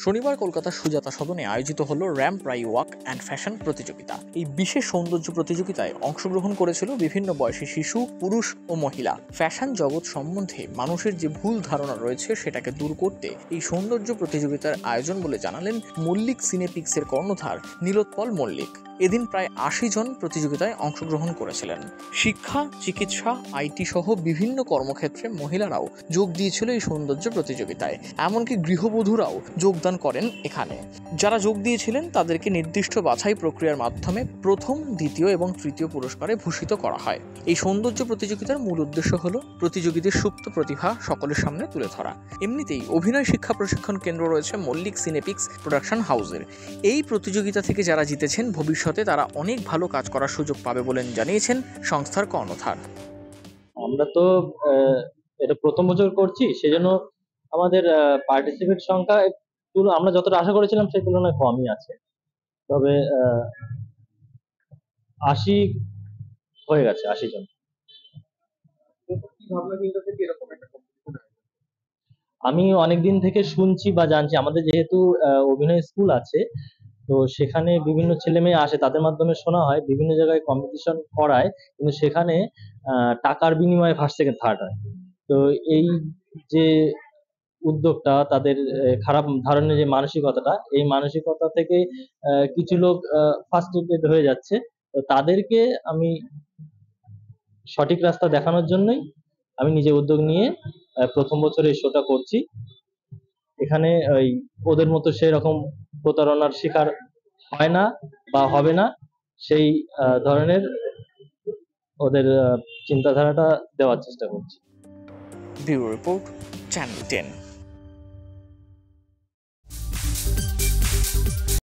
শনিবার কলকাতার সুজাতা সদনে আয়োজিত হলো ramp Rai walk and fashion প্রতিযোগিতা। এই বিশেষ সৌন্দর্য প্রতিযোগিতায় অংশগ্রহণ করেছিল বিভিন্ন বয়সী শিশু, পুরুষ ও মহিলা। ফ্যাশন জগৎ সম্বন্ধে মানুষের যে ভুল ধারণা রয়েছে সেটাকে দূর করতে এই সৌন্দর্য প্রতিযোগিতার আয়োজন বলে জানালেন মল্লিক সিনেপিক্সের কর্ণধার নীলোৎপল মল্লিক। এদিন প্রায় ৮০ জন প্রতিযোগিতায় অংশগ্রহণ করেছিলেন। শিক্ষা, চিকিৎসা, আইটি সহ বিভিন্ন কর্মক্ষেত্রে মহিলারাও যোগ দিয়েছিল এই সৌন্দর্য প্রতিযোগিতায়। এমনকি গৃহবধূরাও যোগদান করেন এখানে। যারা যোগ দিয়েছিলেন তাদেরকে নির্দিষ্ট বাছাই প্রক্রিয়ার মাধ্যমে প্রথম, দ্বিতীয় এবং তৃতীয় পুরস্কারে ভূষিত করা হয়। এই সৌন্দর্য প্রতিযোগিতার মূল উদ্দেশ্য হলো প্রতিযোগীদের সুপ্ত প্রতিভা সকলের সামনে তুলে ধরা। এমনিতেই অভিনয় শিক্ষা প্রশিক্ষণ কেন্দ্র রয়েছে মল্লিক সিনেপিক্স প্রোডাকশন হাউসের। এই প্রতিযোগিতা থেকে যারা জিতেছেন ভবিষ্যতে তারা অনেক ভালো কাজ করার সুযোগ পাবে বলে জানিয়েছেন সংস্থার কর্ণধার। আমরা তো এটা প্রথম বছর করছি, সেজন্য আমাদের পার্টিসিপেট সংখ্যা একটু আমরা যতটা আশা করেছিলাম সেই তুলনায় কমই আছে। তবে ৮০ হয়ে গেছে, ৮০ জন। আমি অনেকদিন থেকে শুনছি বা জানছি, আমাদের যেহেতু অভিনয় স্কুল আছে, তো সেখানে বিভিন্ন ছেলে মেয়ে আসে, তাদের মাধ্যমে শোনা হয় বিভিন্ন জায়গায় কম্পিটিশন করায়, কিন্তু সেখানে টাকার বিনিময়ে ফার্স্ট সেকেন্ড থার্ড হয়। তো এই যে উদ্যোগটা, তাদের খারাপ ধারণের যে মানসিকতাটা, এই মানসিকতা থেকে কিছু লোক ফার্স্ট্রেটেড হয়ে যাচ্ছে। তো তাদেরকে আমি সঠিক রাস্তা দেখানোর জন্যই আমি নিজে উদ্যোগ নিয়ে প্রথম বছর এই শোটা করছি। এখানে ওই ওদের মতো সেই রকম প্রতারণার শিকার হয় না বা হবে না, সেই ধরনের ওদের চিন্তাধারাটা দেওয়ার চেষ্টা করছি। Bureau report, channel 10।